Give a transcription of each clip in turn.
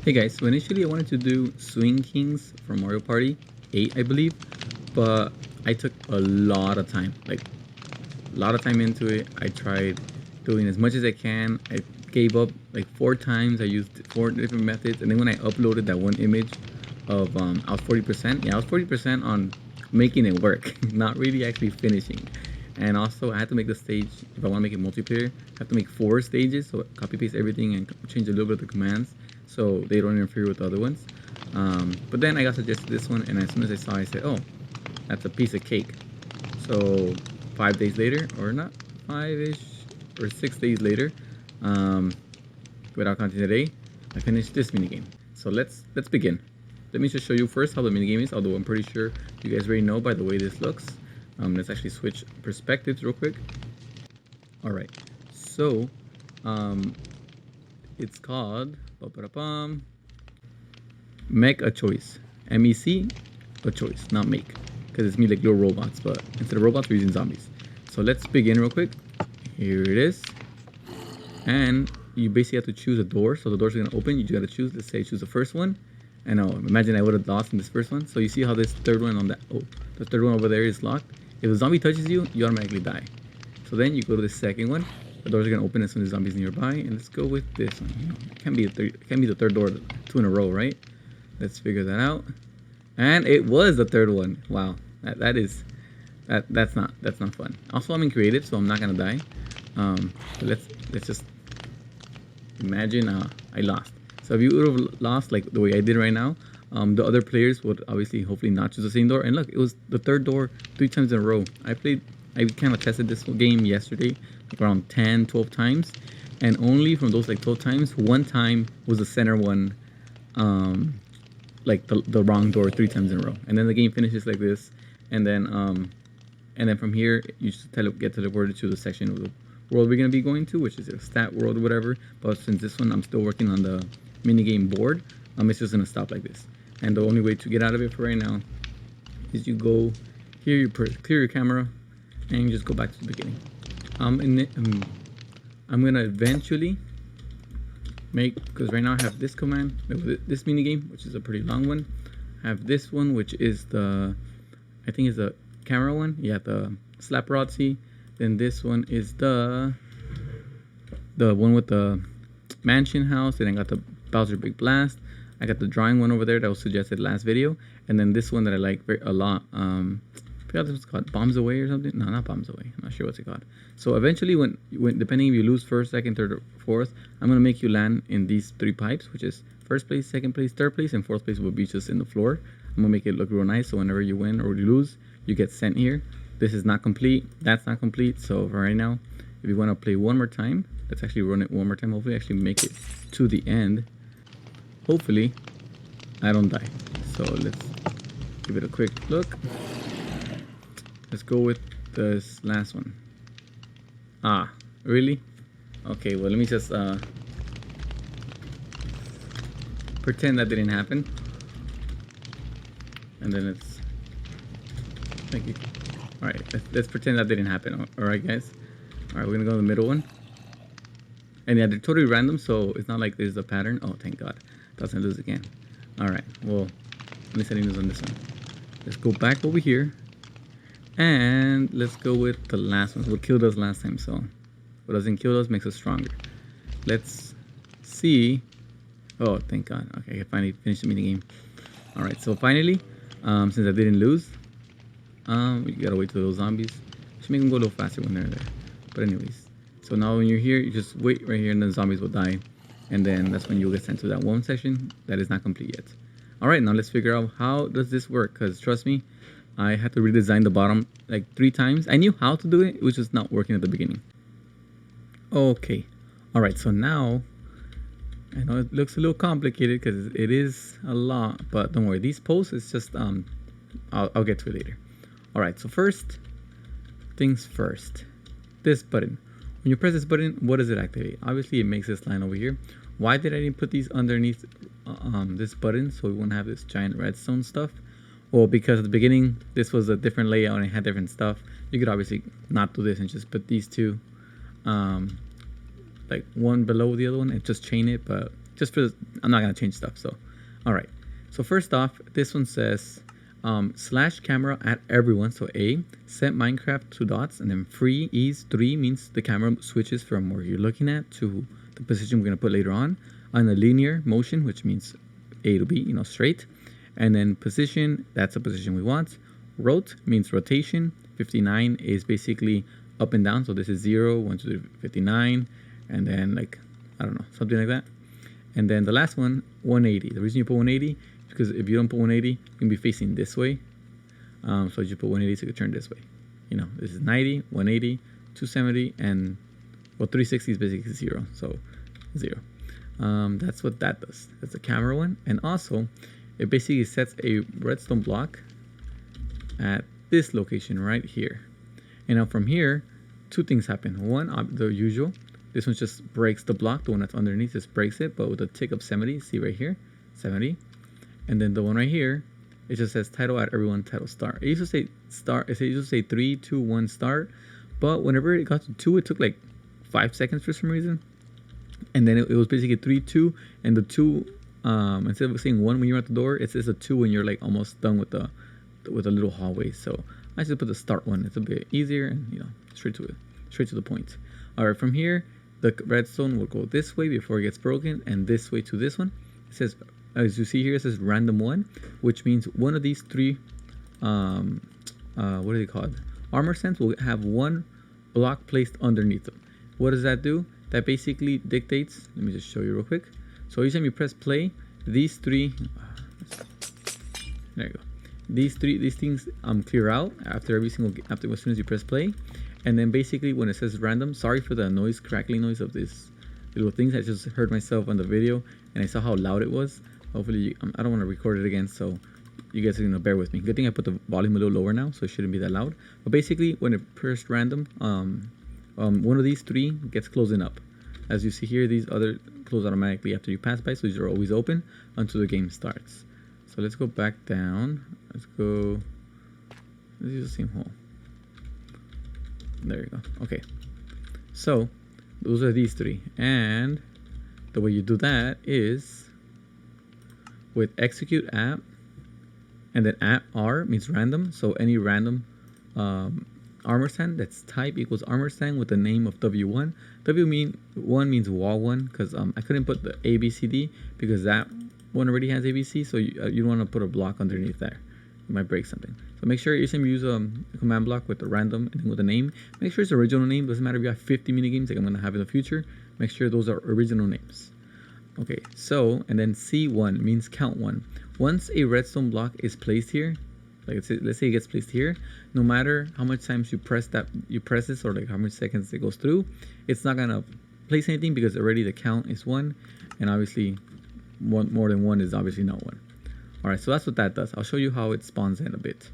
Hey guys, so initially I wanted to do Swing Kings for Mario Party 8, I believe, but I took a lot of time, like a lot of time into it. I tried doing as much as I can. I gave up like 4 times. I used 4 different methods, and then when I uploaded that one image of I was 40%. Yeah, I was 40% on making it work, not really actually finishing. And also I had to make the stage, if I want to make it multiplayer, I have to make 4 stages, so copy paste everything and change a little bit of the commands so they don't interfere with the other ones. But then I got suggested this one, and as soon as I saw it, I said, oh, that's a piece of cake. So 5 days later, or not 5-ish, or 6 days later, without counting today, I finished this minigame. So let's begin. Let me just show you first how the minigame is, although I'm pretty sure you guys already know by the way this looks. Let's actually switch perspectives real quick. Alright, so it's called Make a Choice. MEC, a choice, not make. Because it's me like little robots, but instead of robots, we're using zombies. So let's begin real quick. Here it is. And you basically have to choose a door. So the doors are going to open. You just got to choose. Let's say I choose the first one. And imagine I would have lost in this first one. So you see how this third one on that, the third one over there is locked. If a zombie touches you, you automatically die. So then you go to the second one. The doors are going to open as soon as the zombie's nearby. And let's go with this one. You know, it can't be the third door 2 in a row, right? Let's figure that out. And it was the third one. Wow. That's not fun. Also, I'm in creative, so I'm not gonna die. Let's just imagine I lost. So if you would have lost like the way I did right now, the other players would obviously hopefully not choose the same door. And look, it was the third door 3 times in a row. I kind of tested this game yesterday, like around 10-12 times, and only from those like 12 times, 1 time was the center one, like the wrong door 3 times in a row. And then the game finishes like this, and then from here you just get teleported to the section of the world we're gonna be going to, which is a stat world or whatever. But since this one I'm still working on the minigame board, it's just gonna stop like this. And the only way to get out of it for right now is you go here, you clear your camera, and you just go back to the beginning. I'm gonna eventually because right now I have this command, this minigame, which is a pretty long one. I have this one, which is I think is the camera one. Yeah, the slap Rodsy. Then this one is the one with the mansion house. Then I got the Bowser Big Blast. I got the drawing one over there that was suggested last video. And then this one that I like a lot. I forgot what it's called, Bombs Away or something. No, not Bombs Away. I'm not sure what's it called. So eventually, when depending if you lose first, second, third, or fourth, I'm gonna make you land in these 3 pipes, which is first place, second place, third place, and fourth place will be just in the floor. I'm gonna make it look real nice, so whenever you win or you lose, you get sent here. This is not complete. That's not complete. So for right now, if you want to play one more time, let's actually run it one more time. Hopefully, actually make it to the end. Hopefully, I don't die. So let's give it a quick look. Let's go with this last one. Ah, really? Okay, well, let me just pretend that didn't happen. And then let's... Thank you. Alright, let's pretend that didn't happen. Alright, guys. Alright, we're gonna go to the middle one. And yeah, they're totally random, so it's not like there's a pattern. Oh, thank God. Doesn't lose again. Alright, well, at least I didn't lose on this one. Let's go back over here. And let's go with the last one. What killed us last time, so what doesn't kill us makes us stronger. Let's see. Oh, thank God. Okay, I finally finished the minigame. Alright, so finally, since I didn't lose, we gotta wait till those zombies. Should make them go a little faster when they're there. But anyways, so now when you're here, you just wait right here and the zombies will die. And then that's when you'll get sent to that one section that is not complete yet. Alright, now let's figure out how does this work, because trust me, I had to redesign the bottom like 3 times. I knew how to do it, it was just not working at the beginning. Okay, alright, so now, I know it looks a little complicated because it is a lot, but don't worry, these posts is just, I'll get to it later. Alright, so first things first, this button. When you press this button, what does it activate? Obviously, it makes this line over here. Why did I didn't put these underneath this button so we won't have this giant redstone stuff? Well, because at the beginning, this was a different layout and it had different stuff. You could obviously not do this and just put these 2, like one below the other one and just chain it. But just for I'm not gonna change stuff. So, all right. So first off, this one says slash camera at everyone. So A, set Minecraft to dots, and then free ease 3 means the camera switches from where you're looking at to the position we're gonna put later on a linear motion, which means A to B, you know, straight. And then position, that's the position we want. Rot means rotation. 59 is basically up and down. So this is 0, 1, 2, 3, 59. And then like, I don't know, something like that. And then the last one, 180. The reason you put 180 is because if you don't put 180, you can be facing this way. So you put 180 so you can turn this way. You know, this is 90, 180, 270, and well, 360 is basically 0. So 0. That's what that does. That's the camera one. And also, it basically sets a redstone block at this location right here. And now from here, two things happen. One, the usual. This one just breaks the block. The one that's underneath just breaks it, but with a tick of 70. See right here, 70. And then the one right here, it just says title at everyone, title start. It used to say start. It used to say 3, 2, 1 start. But whenever it got to 2, it took like 5 seconds for some reason. And then it was basically 3, 2, and the 2. Instead of saying 1 when you're at the door, it says a 2 when you're like almost done with the little hallway. So I just put the start one. It's a bit easier and, you know, straight to the point. All right, from here, the redstone will go this way before it gets broken, and this way to this one. It says, as you see here, it says random 1, which means one of these 3, what are they called? Armor stands will have 1 block placed underneath them. What does that do? That basically dictates, let me just show you real quick. So each time you press play, these 3, there you go. These things clear out after as soon as you press play. And then basically when it says random, sorry for the noise, crackling noise of these little things. I just heard myself on the video and I saw how loud it was. Hopefully, I don't want to record it again, so you guys are gonna bear with me. Good thing I put the volume a little lower now, so it shouldn't be that loud. But basically, when it pressed random, one of these 3 gets closing up. As you see here, these other close automatically after you pass by, so these are always open until the game starts. So let's go back down. Let's use the same hole. There you go. Okay. So those are these 3, and the way you do that is with execute app, and then app R means random. So any random armor stand that's type equals armor stand with the name of W1. W1 means wall 1 because I couldn't put the ABCD because that one already has ABC. So you don't want to put a block underneath there. You might break something. So make sure you use a command block with the random and with the name. Make sure it's original name. Doesn't matter if you have 50 minigames like I'm gonna have in the future. Make sure those are original names. Okay, so and then C1 means count 1. Once a redstone block is placed here, like let's say it gets placed here, no matter how much times you press this or like how many seconds it goes through, it's not gonna place anything because already the count is 1, and obviously more than 1 is obviously not 1. All right, so that's what that does. I'll show you how it spawns in a bit.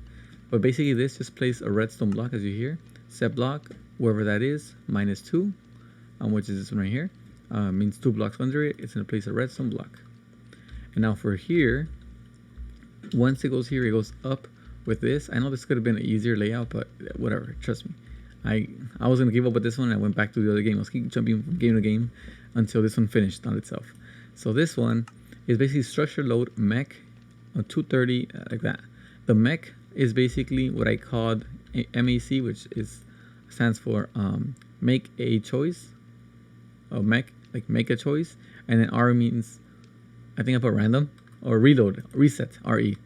But basically this just places a redstone block, as you hear. Set block, wherever that is, -2, which is this one right here. Means 2 blocks under it. It's gonna place a redstone block. And now for here, once it goes here, it goes up with this. I know this could have been an easier layout, but whatever, trust me. I was gonna give up with this one, and I went back to the other game. I was keep jumping from game to game until this one finished on itself. So this one is basically structure load mech 230, like that. The mech is basically what I called MAC, which stands for make a choice. Mech, like make a choice, and then R means, I think I put random or reset, RE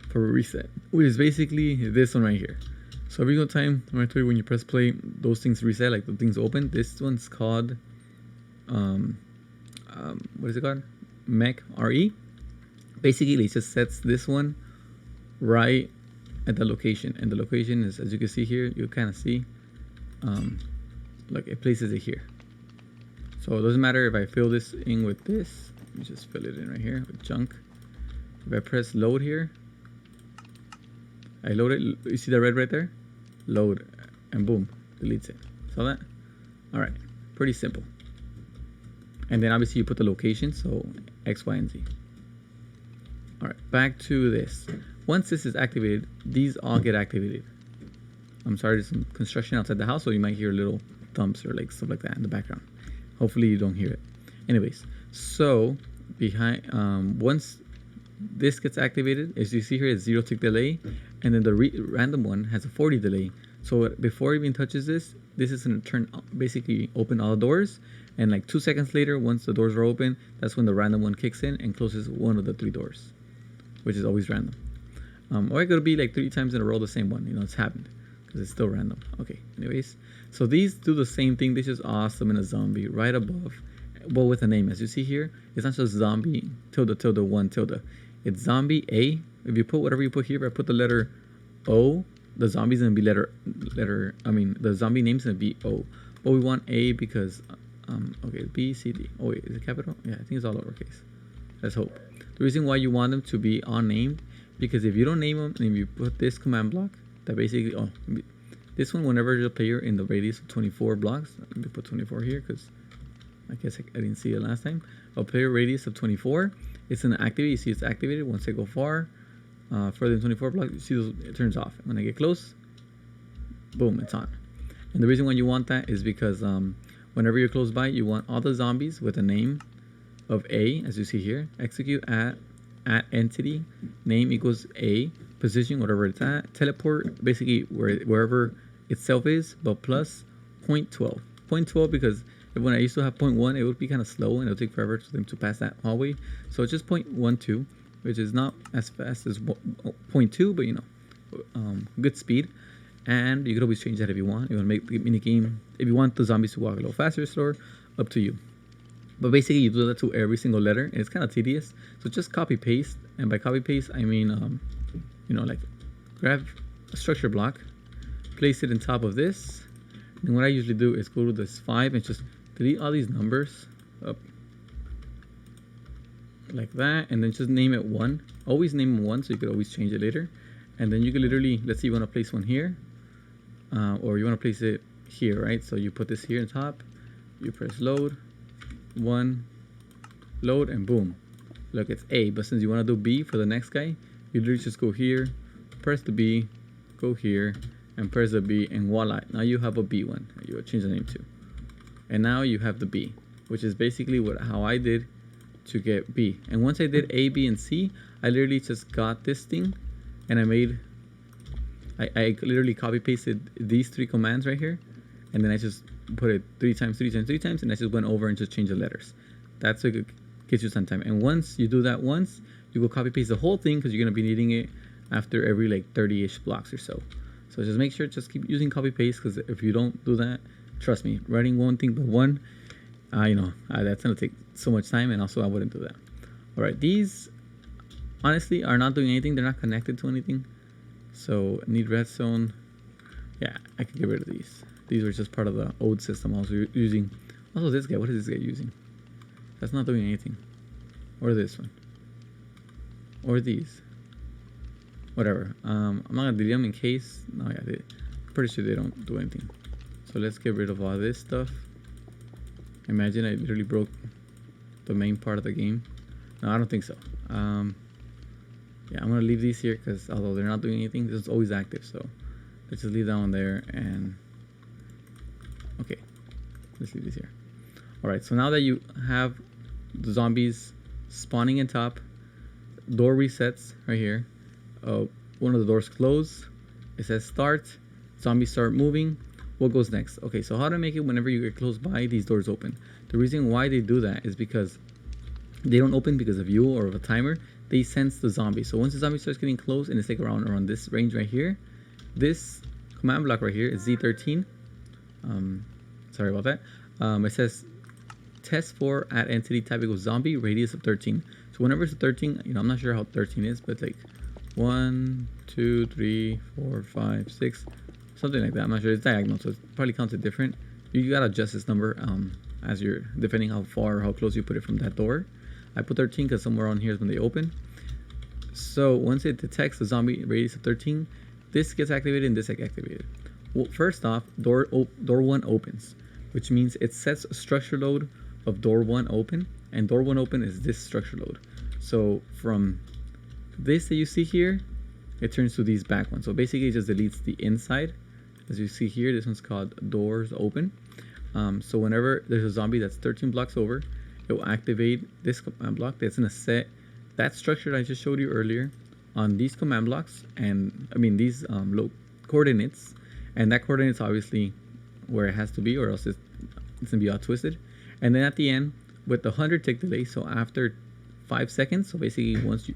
for reset, which is basically this one right here. So every time when you press play, those things reset, like the things open. This one's called what is it called? Mech RE. Basically, it just sets this one right at the location, and the location is, as you can see here, you kind of see, like it places it here. So it doesn't matter if I fill this in with this. Let me just fill it in right here with junk. If I press load here, I load it. You see the red right there? Load, and boom, deletes it. Saw that? All right, pretty simple. And then obviously you put the location, so X, Y, and Z. All right, back to this. Once this is activated, these all get activated. I'm sorry, there's some construction outside the house, so you might hear little thumps or like stuff like that in the background. Hopefully you don't hear it. Anyways, so behind once this gets activated, as you see here, it's 0 tick delay, and then the random one has a 40 delay. So before it even touches this is going to turn, basically open all the doors, and like 2 seconds later, once the doors are open, that's when the random one kicks in and closes one of the 3 doors, which is always random. Or it could be like 3 times in a row the same one, you know, it's happened because it's still random. Okay, anyways, so these do the same thing. This is awesome in a zombie right above, well, with a name. As you see here, it's not just zombie tilde tilde 1 tilde. It's zombie A. If you put whatever you put here, if I put the letter O, the zombie's gonna be the zombie name's gonna be O. But we want A because, okay, B, C, D. Oh wait, is it capital? Yeah, I think it's all lowercase. Let's hope. The reason why you want them to be unnamed, because if you don't name them, and if you put this command block, that basically, this one, whenever the player in the radius of 24 blocks, let me put 24 here because I guess I didn't see it last time. A player radius of 24, it's gonna activate. You see it's activated. Once I go further than 24 blocks, you see it turns off. When I get close, boom, it's on. And the reason why you want that is because whenever you're close by, you want all the zombies with a name of A, as you see here. Execute at entity name equals A, position whatever it's at, teleport basically wherever itself is, but plus 0.12. 0.12 because when I used to have 0.1, it would be kind of slow and it would take forever for them to pass that hallway. So it's just 0.12, which is not as fast as 0.2, but you know, good speed. And you could always change that if you want. You want to make the mini game, if you want the zombies to walk a little faster or slower, up to you. But basically you do that to every single letter, and it's kind of tedious. So just copy paste, and by copy paste I mean you know, like grab a structure block, place it on top of this, and what I usually do is go to this 5 and just delete all these numbers up like that, and then just name it 1. Always name it 1 so you could always change it later. And then you can literally, let's say you want to place one here, or you want to place it here, right? So you put this here on top, you press load, 1, load, and boom, look, it's A. But since you want to do B for the next guy, you literally just go here, press the B, go here, and press the B, and voila, now you have a B one. You will change the name to, and now you have the B, which is basically how I did to get B. And once I did A, B, and C, I literally just got this thing, and I literally copy pasted these 3 commands right here, and then I just put it 3 times, 3 times, 3 times, and I just went over and just changed the letters. That's what gets you some time. And once you do that once, you go copy paste the whole thing because you're gonna be needing it after every like 30-ish blocks or so. So just make sure, just keep using copy paste, because if you don't do that, trust me, writing one thing by one, you know, that's gonna take so much time, and also I wouldn't do that. All right, these honestly are not doing anything. They're not connected to anything. So need redstone. Yeah, I could get rid of these. These were just part of the old system I was using. Also this guy, what is this guy using? That's not doing anything. Or this one. Or these. Whatever. I'm not gonna delete them in case. No, yeah, I'm pretty sure they don't do anything. So let's get rid of all this stuff. Imagine I literally broke the main part of the game. No, I don't think so. Yeah, I'm gonna leave these here because although they're not doing anything, this is always active. So let's just leave that one there, and okay, let's leave this here. All right, so now that you have the zombies spawning in top, door resets right here. One of the doors close. It says start. Zombies start moving. What goes next? Okay, so how to make it whenever you get close by, these doors open. The reason why they do that is because they don't open because of you or of a timer. They sense the zombie. So once the zombie starts getting close, and it's like around this range right here, this command block right here is Z13. Sorry about that. It says test for at entity type equals zombie radius of 13. So whenever it's 13, you know, I'm not sure how 13 is, but like 1, 2, 3, 4, 5, 6, something like that. I'm not sure. It's diagonal, so it probably counts it different. You gotta adjust this number as you're, depending how far or how close you put it from that door. I put 13 because somewhere on here is when they open. So once it detects the zombie radius of 13, this gets activated and this gets activated. Well, first off, door 1 opens, which means it sets a structure load of door 1 open, and door 1 open is this structure load. So from this that you see here, it turns to these back ones. So basically it just deletes the inside. As you see here, this one's called doors open. So whenever there's a zombie that's 13 blocks over, it will activate this command block that's gonna set that structure I just showed you earlier on these command blocks, and I mean these low coordinates, and that coordinate's obviously where it has to be, or else it's gonna be all twisted. And then at the end, with the 100 tick delay, so after 5 seconds, so basically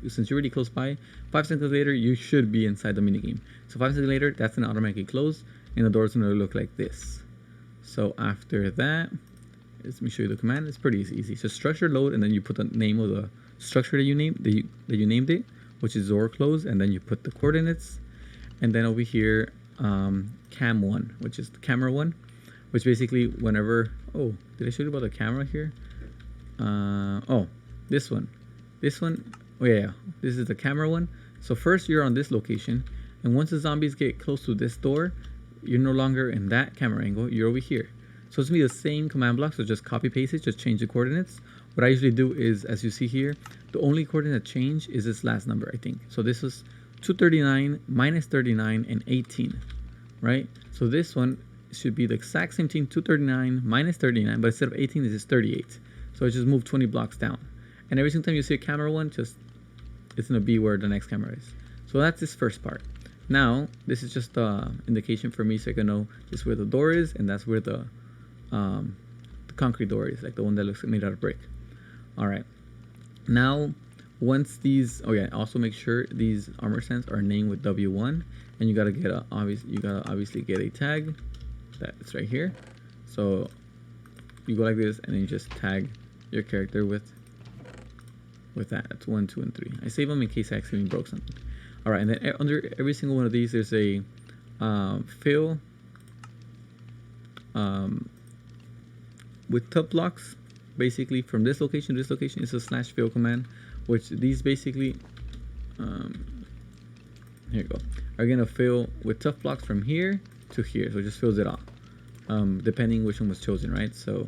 since you're already close by, 5 seconds later you should be inside the minigame. So 5 seconds later, that's gonna automatically close, and the door's gonna look like this. So after that, let me show you the command. It's pretty easy. So structure load, and then you put the name of the structure that you named it, which is door close, and then you put the coordinates, and then over here cam 1, which is the camera 1, which basically whenever, oh, did I show you about the camera here? Oh, this one, oh yeah, this is the camera 1. So first you're on this location, and once the zombies get close to this door, you're no longer in that camera angle, you're over here. So it's gonna be the same command block, so just copy paste it, just change the coordinates. What I usually do is, as you see here, the only coordinate change is this last number, I think. So this was 239, minus 39, and 18, right? So this one should be the exact same thing, 239, minus 39, but instead of 18, it's just 38. So it just moved 20 blocks down. And every single time you see a camera 1, just, it's gonna be where the next camera is. So that's this first part. Now, this is just the indication for me so I can know just where the door is, and that's where the concrete door is, like the one that looks made out of brick. All right. Now, once these, oh yeah, also make sure these armor stands are named with W1, and you gotta get obviously get a tag that's right here. So you go like this, and then you just tag your character with that. That's 1, 2, and 3. I save them in case I accidentally broke something. All right, and then under every single one of these, there's a fill with top blocks. Basically, from this location to this location is a /fill command, which these basically, here you go, are gonna fill with tough blocks from here to here. So it just fills it all, depending which one was chosen, right? So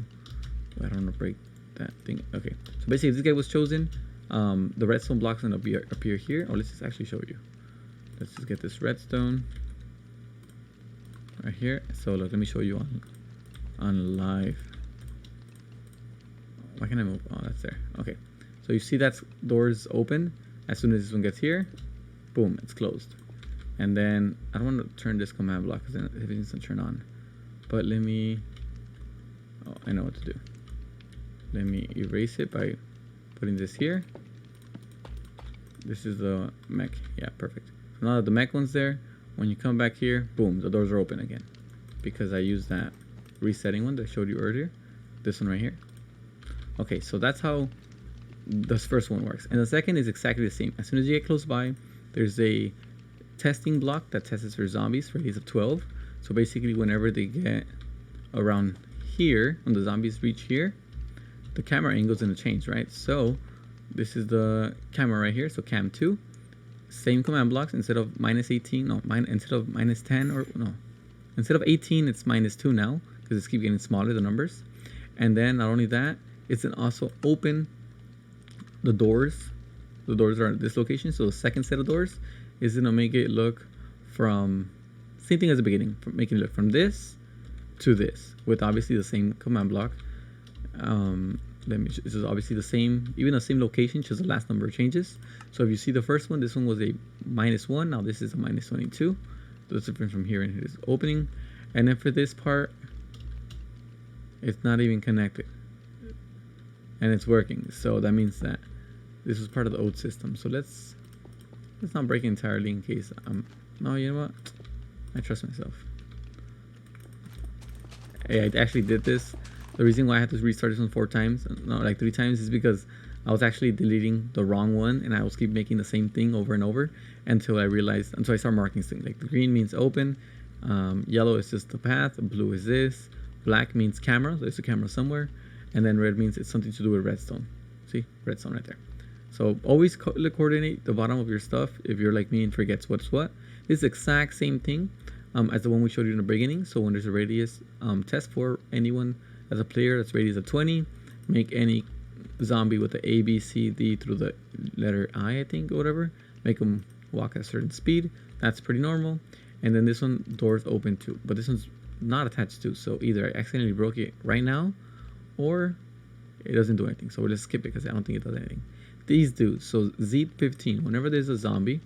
I don't want to break that thing. Okay, so basically, if this guy was chosen, the redstone block's gonna appear here. Or let's just actually show you. Let's just get this redstone right here. So look, let me show you on live. Why can't I move? Oh, that's there. Okay, so you see that's doors open. As soon as this one gets here, boom, it's closed. And then I don't want to turn this command block because then everything's gonna turn on. But let me, oh, I know what to do. Let me erase it by putting this here. This is the mech. Yeah, perfect. So now that the mech one's there, when you come back here, boom, the doors are open again. Because I used that resetting one that I showed you earlier. This one right here. Okay, so that's how this first one works. And the second is exactly the same. As soon as you get close by, there's a testing block that tests for zombies for radius of 12. So basically, whenever they get around here, when the zombies reach here, the camera angle is going to change, right? So this is the camera right here, so cam 2. Same command blocks. Instead of minus 18, no, instead of minus 10, or no, instead of 18, it's minus 2 now, because it's keep getting smaller, the numbers. And then not only that, it's going to also open the doors. The doors are at this location, so the second set of doors is going to make it look from, same thing as the beginning, from making it look from this to this, with obviously the same command block. This is obviously the same, even the same location, just the last number changes. So if you see the first one, this one was a -1, now this is a -22. So it's different from here, and it is opening. And then for this part, it's not even connected, and it's working. So that means that this was part of the old system. So let's not break it entirely in case no, you know what? I trust myself. Hey, I actually did this. The reason why I had to restart this one 4 times, no, like 3 times, is because I was actually deleting the wrong one, and I was keep making the same thing over and over until I started marking things. Like the green means open, yellow is just the path, blue is this, black means camera, there's a camera somewhere, and then red means it's something to do with redstone. See, redstone right there. So always coordinate the bottom of your stuff if you're like me and forgets what's what. This is the exact same thing as the one we showed you in the beginning. So when there's a radius test for anyone as a player that's radius of 20, make any zombie with the A, B, C, D through the letter I think, or whatever. Make them walk at a certain speed. That's pretty normal. And then this one, doors open too. But this one's not attached to. So either I accidentally broke it right now, or it doesn't do anything. So we'll just skip it because I don't think it does anything. These do. So Z15, whenever there's a zombie,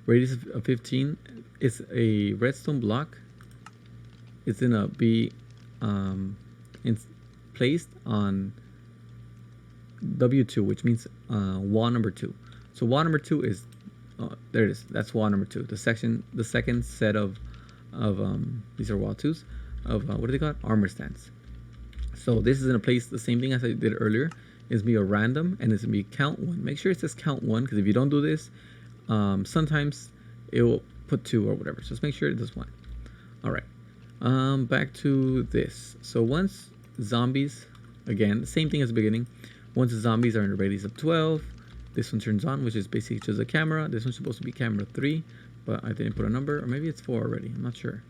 radius of 15, it's a redstone block. It's gonna be placed on W2, which means wall number 2. So wall number 2 is there it is. That's wall number 2. The second set of these are wall 2s of what do they call it? Armor stands. So this is gonna place the same thing as I did earlier. It's gonna be a random, and it's gonna be count 1. Make sure it says count 1, because if you don't do this, sometimes it will put 2 or whatever. So just make sure it does 1. All right. Back to this. So once zombies, again, the same thing as the beginning. Once the zombies are in a radius of 12, this one turns on, which is basically just a camera. This one's supposed to be camera 3, but I didn't put a number, or maybe it's 4 already. I'm not sure.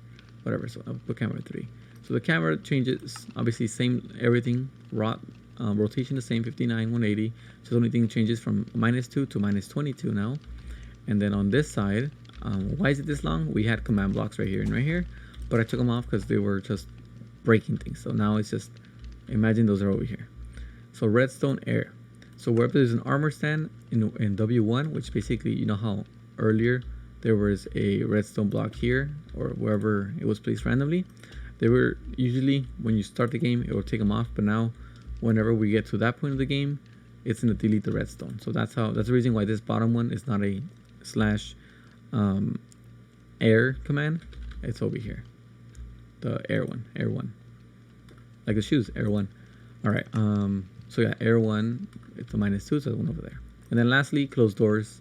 Whatever. So I'll put camera 3. So the camera changes, obviously same everything. Rotation the same, 59, 180. So the only thing changes from -2 to -22 now. And then on this side, why is it this long? We had command blocks right here and right here, but I took them off because they were just breaking things. So now it's just, imagine those are over here. So redstone air. So wherever there's an armor stand in W1, which basically, you know how earlier there was a redstone block here, or wherever it was placed randomly, they were usually, when you start the game, it will take them off. But now, whenever we get to that point of the game, it's going to delete the redstone. So that's the reason why this bottom one is not a / air command. It's over here. The air one. Like the shoes, air 1. All right. So yeah, air 1, it's a -2, so there's one over there. And then lastly, close doors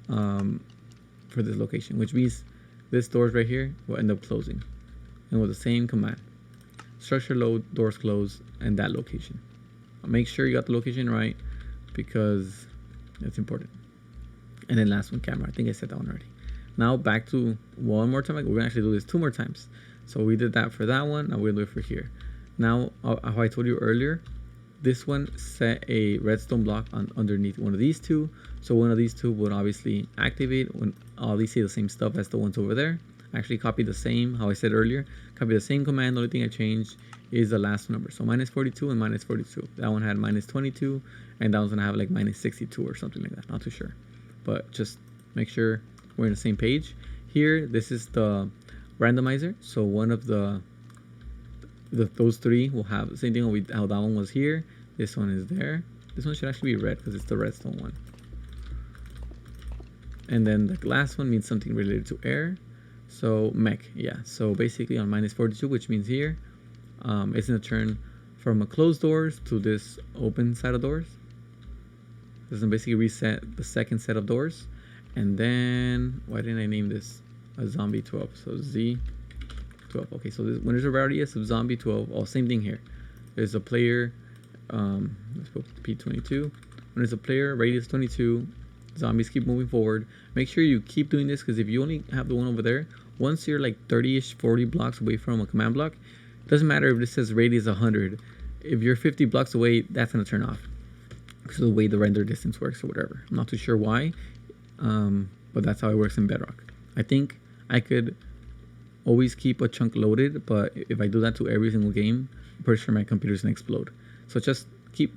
for this location, which means this doors right here will end up closing. And with the same command. Structure load, doors close, and that location. Make sure you got the location right, because it's important. And then last one, camera. I think I said that one already. Now back to one more time. We're gonna actually do this 2 more times. So we did that for that one. Now we're gonna do it for here. Now, how I told you earlier, this one set a redstone block underneath one of these 2. So one of these 2 would obviously activate when all these say the same stuff as the ones over there. Actually copy the same, how I said earlier, copy the same command. The only thing I changed is the last number. So -42 and -42. That one had -22, and that one's gonna have like -62 or something like that. Not too sure, but just make sure we're in the same page. Here, this is the randomizer. So one of those 3 will have the same thing how that one was here. This one is there. This one should actually be red because it's the redstone one. And then the last one means something related to air. So mech, yeah. So basically on -42, which means here, it's gonna turn from a closed doors to this open side of doors. This is gonna basically reset the second set of doors. And then, why didn't I name this a zombie 12? So Z12. Okay, so when there's a radius of zombie 12, same thing here. There's a player, let's put P22. When there's a player, radius 22, zombies keep moving forward. Make sure you keep doing this, because if you only have the one over there, once you're like 30-ish, 40 blocks away from a command block, it doesn't matter if this says radius 100. If you're 50 blocks away, that's going to turn off, because of the way the render distance works or whatever. I'm not too sure why, but that's how it works in Bedrock. I think I could always keep a chunk loaded, but if I do that to every single game, I'm pretty sure my computer's going to explode. So just keep,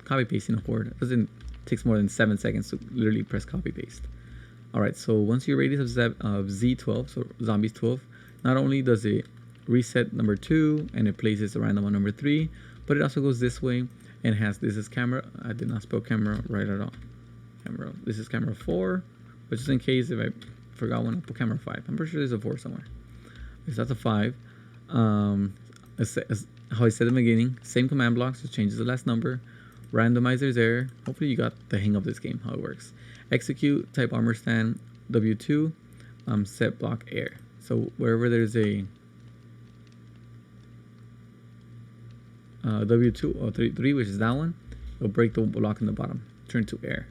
copy pasting a code. It takes more than 7 seconds to literally press copy paste. All right, so once your radius of Z12, so zombies 12, not only does it reset number 2 and it places a random on number 3, but it also goes this way and has, this is camera. I did not spell camera right at all. Camera. This is camera 4, but just in case if I forgot one, I'll put camera 5. I'm pretty sure there's a 4 somewhere. So that's a 5. As how I said in the beginning, same command blocks, just changes the last number. Randomizers there. Hopefully you got the hang of this game, how it works. Execute, type armor stand, W2, set block air. So wherever there's a W2 or 3, which is that one, it'll break the block in the bottom, turn to air.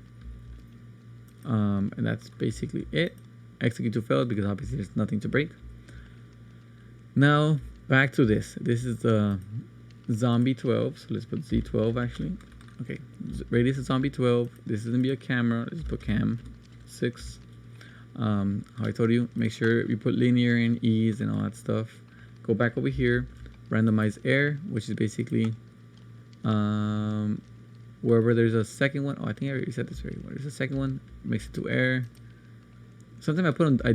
And that's basically it. Execute to fail, because obviously there's nothing to break. Now back to this. This is the zombie 12. So let's put Z12 actually. Okay, radius is zombie 12. This is gonna be a camera. Let's put cam 6. How I told you, make sure you put linear and ease and all that stuff. Go back over here, randomize air, which is basically Wherever there's a second one, oh, I think I already said this already. There's a second one, mix it to air. Sometimes I put on, I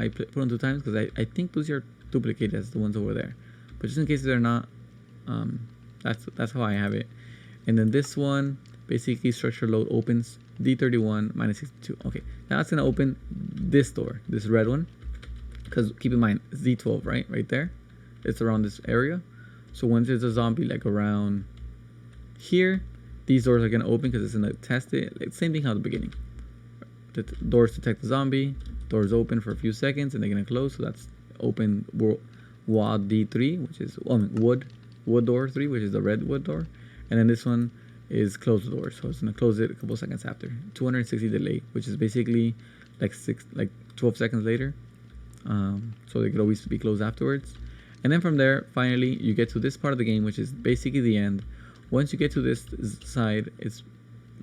put on 2 times because I think those are duplicated as the ones over there. But just in case they're not, that's how I have it. And then this one, basically structure load opens D31 -62. Okay, now it's gonna open this door, this red one, because keep in mind it's D12, right there. It's around this area. So once there's a zombie like around here, these doors are gonna open because it's gonna test it. Like, same thing how the beginning. The doors detect the zombie, doors open for a few seconds, and they're gonna close. So that's open WOD D3, which is wood door 3, which is the red wood door, and then this one is close the door. So it's gonna close it a couple seconds after. 260 delay, which is basically like 12 seconds later. So they could always be closed afterwards. And then from there, finally, you get to this part of the game, which is basically the end. Once you get to this side, it's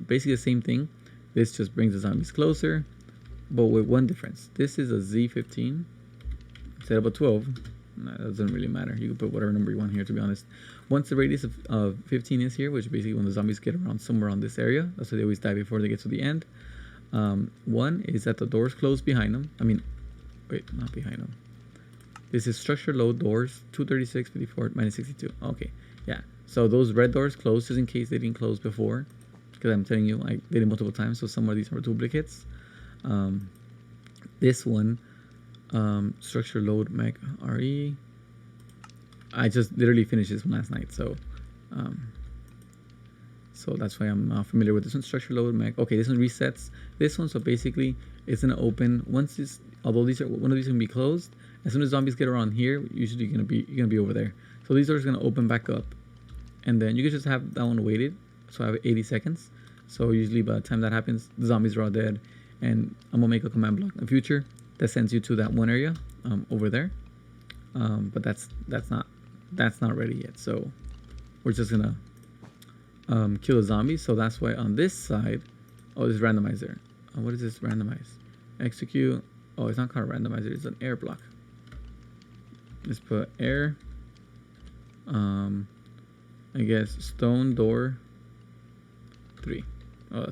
basically the same thing. This just brings the zombies closer, but with one difference. This is a Z15 instead of a 12. That doesn't really matter. You can put whatever number you want here, to be honest. Once the radius of 15 is here, which basically when the zombies get around somewhere on this area, that's why they always die before they get to the end. One is that the doors close behind them. I mean, wait, not behind them. This is structure load doors, 236, 54, -62. Okay, yeah. So those red doors close just in case they didn't close before. Because I'm telling you, I did it multiple times, so some of these are duplicates. This one, structure load Mech RE. I just literally finished this one last night, so that's why I'm not familiar with this one. Structure load Mech. Okay, this one resets this one, so basically it's gonna open once this. Although one of these can be closed, as soon as zombies get around here, usually you're gonna be over there. So these doors are gonna open back up, and then you can just have that one waited. So I have 80 seconds. So usually by the time that happens, the zombies are all dead, and I'm gonna make a command block in the future that sends you to that one area over there. But that's not ready yet. So we're just gonna kill the zombies. So that's why on this side, oh, this randomizer. What is this randomize? Execute. Oh, it's not called a randomizer. It's an air block. Let's put air. I guess stone door 3. Oh,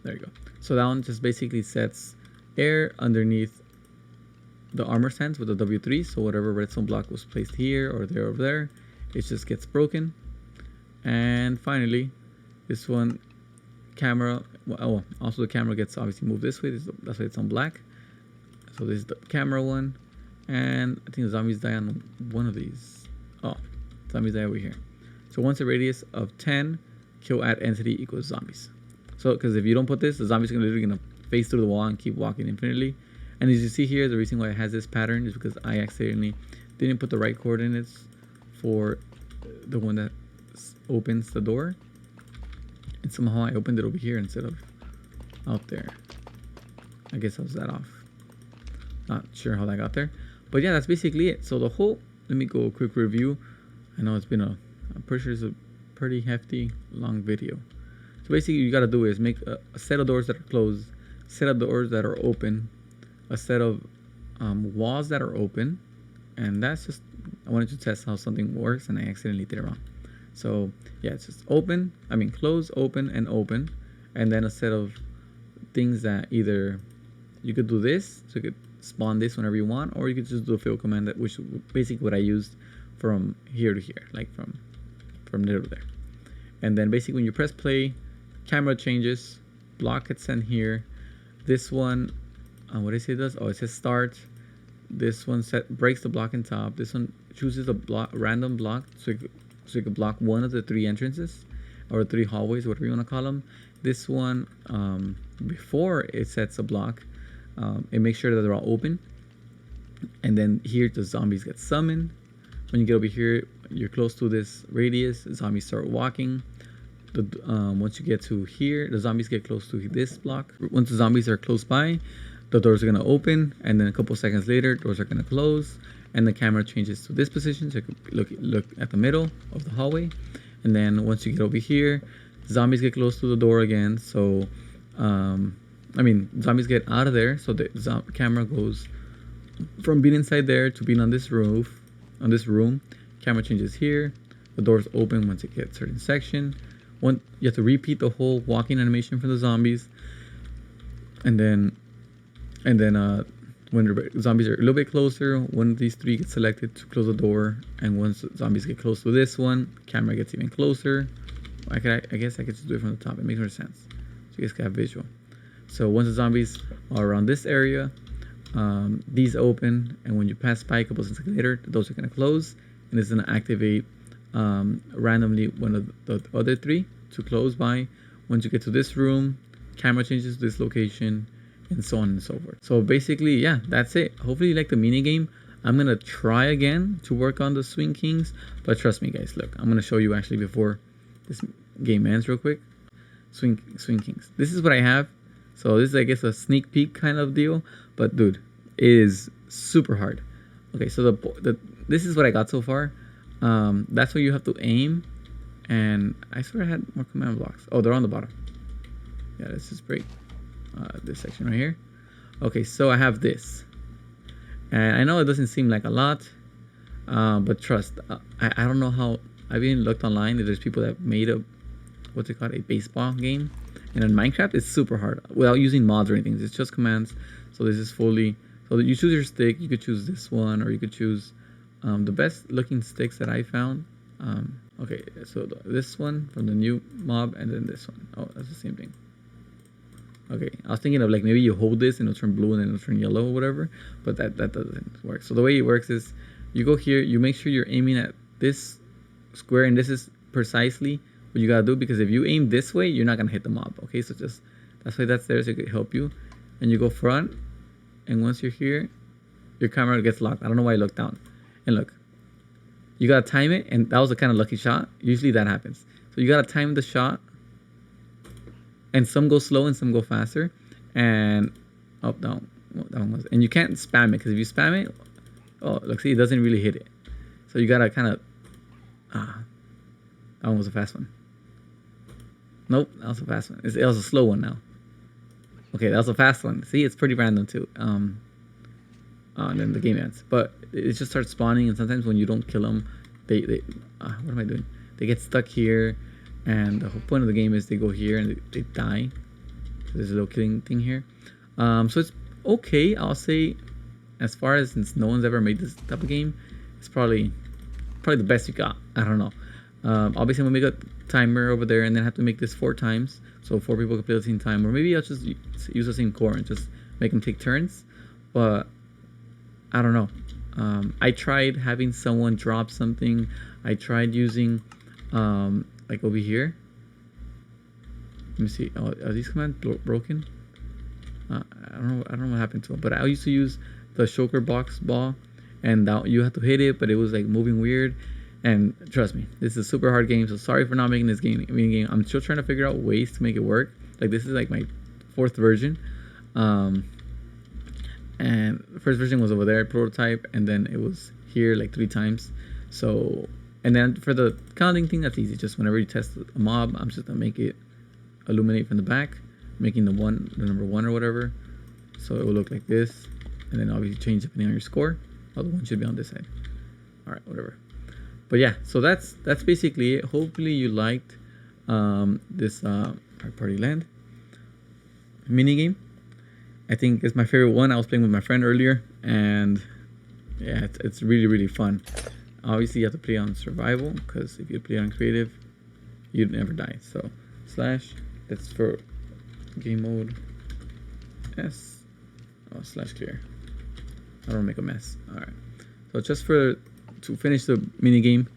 there you go. So that one just basically sets air underneath the armor stands with the W3. So whatever redstone block was placed here or there over there, it just gets broken. And finally, this one camera. Oh, also the camera gets obviously moved this way. That's why it's on black. So this is the camera one, and I think the zombies die on one of these. Oh, zombies die over here. So once a radius of 10, kill at entity equals zombies. So because if you don't put this, the zombies are literally gonna face through the wall and keep walking infinitely. And as you see here, the reason why it has this pattern is because I accidentally didn't put the right coordinates for the one that opens the door, and somehow I opened it over here instead of out there. I guess I was that off. Not sure how that got there, but yeah, that's basically it. So the whole, let me go a quick review. I know it's been I'm pretty sure it's a pretty hefty long video. So basically you got to do is make a set of doors that are closed, set of doors that are open, a set of walls that are open, and that's just, I wanted to test how something works, and I accidentally did it wrong. So yeah, it's just open, I mean close, open, and then a set of things that either you could do this, so you could spawn this whenever you want, or you could just do a fill command, which is basically what I used from here to here, like from there to there. And then basically when you press play, camera changes, block gets sent here. This one, what does it does? Oh, it says start. This one breaks the block in top. This one chooses a random block, so you could block one of the 3 entrances or 3 hallways, whatever you want to call them. This one, before it sets a block, it makes sure that they're all open. And then here the zombies get summoned. When you get over here, you're close to this radius, zombies start walking. Once you get to here, the zombies get close to this block. Once the zombies are close by, the doors are going to open, and then a couple seconds later, doors are going to close, and the camera changes to this position, so you can look at the middle of the hallway. And then once you get over here, zombies get close to the door again. So zombies get out of there, so the camera goes from being inside there to being on this roof, on this room. Camera changes here, The doors open once it gets a certain section. You have to repeat the whole walking animation for the zombies. And then when the zombies are a little bit closer, one of these three gets selected to close the door. And once the zombies get close to this one, camera gets even closer. I guess I could just do it from the top. It makes more sense. So you guys can have visual. So once the zombies are around this area, these open, and when you pass by a couple seconds later, those are going to close, and it's going to activate randomly one of the other three to close by. Once you get to this room, camera changes to this location, and so on and so forth. So basically, yeah, that's it. Hopefully you like the mini game. I'm going to try again to work on the Swing Kings, but trust me guys, look, I'm going to show you actually before this game ends real quick. Swing Kings. This is what I have. So this is, I guess, a sneak peek kind of deal. But dude, it is super hard. Okay, so this is what I got so far. That's where you have to aim. And I swear I had more command blocks. Oh, they're on the bottom. Yeah, let's just break this section right here. Okay, so I have this. And I know it doesn't seem like a lot. But trust, I don't know how. I've even looked online. There's people that made a, what's it called, a baseball game. And in Minecraft, it's super hard without using mods or anything. It's just commands. So this is fully, so that you choose your stick. You could choose this one, or you could choose the best looking sticks that I found. Okay, so this one from the new mob, and then this one. Oh, that's the same thing. Okay, I was thinking of like maybe you hold this and it'll turn blue and then it'll turn yellow or whatever, but that doesn't work. So the way it works is you go here, you make sure you're aiming at this square, and this is precisely what you gotta do, because if you aim this way, you're not gonna hit the mob. Okay, so just that's why that's there, so it could help you. And you go front, and once you're here, your camera gets locked. I don't know why I looked down. And look, you gotta time it, and that was a kind of lucky shot. Usually that happens. So you gotta time the shot, and some go slow and some go faster. And oh, down, that one was. And you can't spam it, because if you spam it, oh look, see, it doesn't really hit it. So you gotta kind of that one was a fast one. Nope, that was a fast one. It was a slow one now. Okay, that was a fast one. See, it's pretty random too. And then the game ends. But it just starts spawning, and sometimes when you don't kill them, they what am I doing? They get stuck here, and the whole point of the game is they go here and they die. So there's a little killing thing here. So it's okay, I'll say, as far as, since no one's ever made this type of game, it's probably the best you got. I don't know. Obviously I'm gonna make a timer over there and then have to make this 4 times, so 4 people can play at the same time, or maybe I'll just use the same core and just make them take turns. But I don't know. I tried having someone drop something. I tried using like over here. Let me see. Oh, are these commands broken? I don't know what happened to them. But I used to use the shulker box ball, and that you have to hit it, but it was like moving weird. And trust me, this is a super hard game, so sorry for not making this game. I'm still trying to figure out ways to make it work. Like, this is like my 4th version. And the first version was over there, prototype, and then it was here like 3 times. So, and then for the counting thing, that's easy. Just whenever you test a mob, I'm just gonna make it illuminate from the back, making the number 1 or whatever. So it will look like this, and then obviously change depending on your score. Oh, the 1 should be on this side. All right, whatever. But yeah, so that's basically it. Hopefully you liked this Party Land mini game. I think it's my favorite one. I was playing with my friend earlier, and yeah, it's really, really fun. Obviously you have to play on survival, because if you play on creative, you'd never die. So / that's for game mode S. Oh, / clear. I don't make a mess. All right, so just to finish the mini game,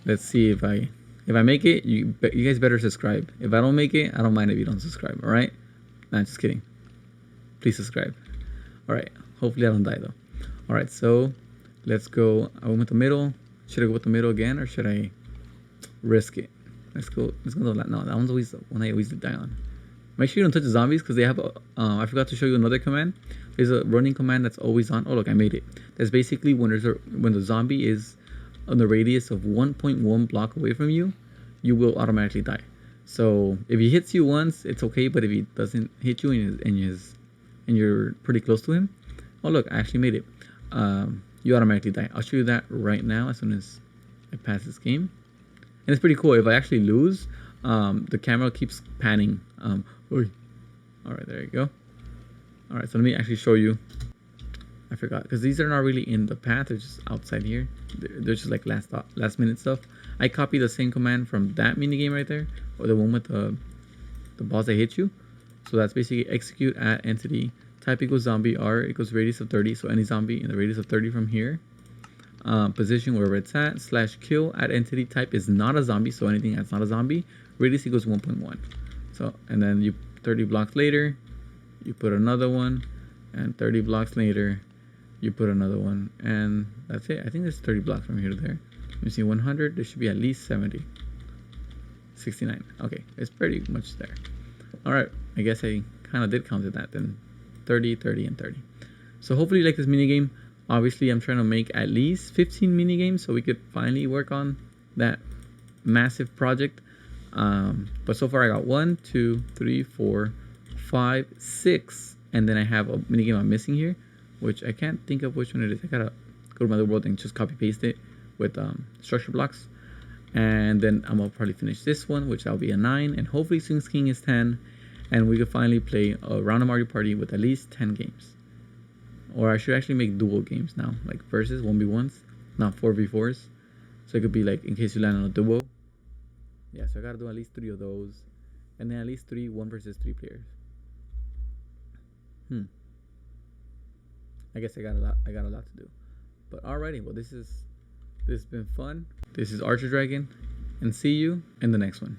let's see if I make it. You guys better subscribe. If I don't make it, I don't mind if you don't subscribe. All right? Nah, just kidding. Please subscribe. All right. Hopefully I don't die though. All right. So let's go. I went with the middle. Should I go with the middle again, or should I risk it? Let's go. No, that one's always the one I always die on. Make sure you don't touch the zombies, because they have I forgot to show you another command. There's a running command that's always on. Oh look, I made it. That's basically when the zombie is on the radius of 1.1 block away from you, you will automatically die. So if he hits you once, it's okay, but if he doesn't hit you and you're pretty close to him, oh look, I actually made it. You automatically die. I'll show you that right now as soon as I pass this game. And it's pretty cool. If I actually lose, the camera keeps panning. Oy. All right, there you go. All right, so let me actually show you. I forgot, because these are not really in the path. They're just outside here. They're just like last minute stuff. I copied the same command from that minigame right there, or the one with the boss that hit you. So that's basically execute at entity type equals zombie, R equals radius of 30. So any zombie in the radius of 30 from here. Position wherever it's at, / kill at entity type is not a zombie, so anything that's not a zombie, radius equals 1.1. So, and then you 30 blocks later, you put another one, and 30 blocks later, you put another one, and that's it. I think there's 30 blocks from here to there. Let me see, 100, there should be at least 70. 69, okay, it's pretty much there. All right, I guess I kind of did count it that then. 30, 30, and 30. So hopefully you like this minigame. Obviously, I'm trying to make at least 15 mini games so we could finally work on that massive project. But so far, I got 1, 2, 3, 4, 5, 6, and then I have a mini game I'm missing here, which I can't think of which one it is. I gotta go to my other world and just copy paste it with structure blocks, and then I'm gonna probably finish this one, which that'll be a 9, and hopefully Swings King is 10, and we could finally play a round of Mario Party with at least 10 games. Or I should actually make dual games now, like versus 1v1s, not 4v4s. So it could be like in case you land on a duo. Yeah, so I gotta do at least 3 of those, and then at least 3 1 versus 3 players. I guess I got a lot to do. But alrighty, well this has been fun. This is Archer Dragon, and see you in the next one.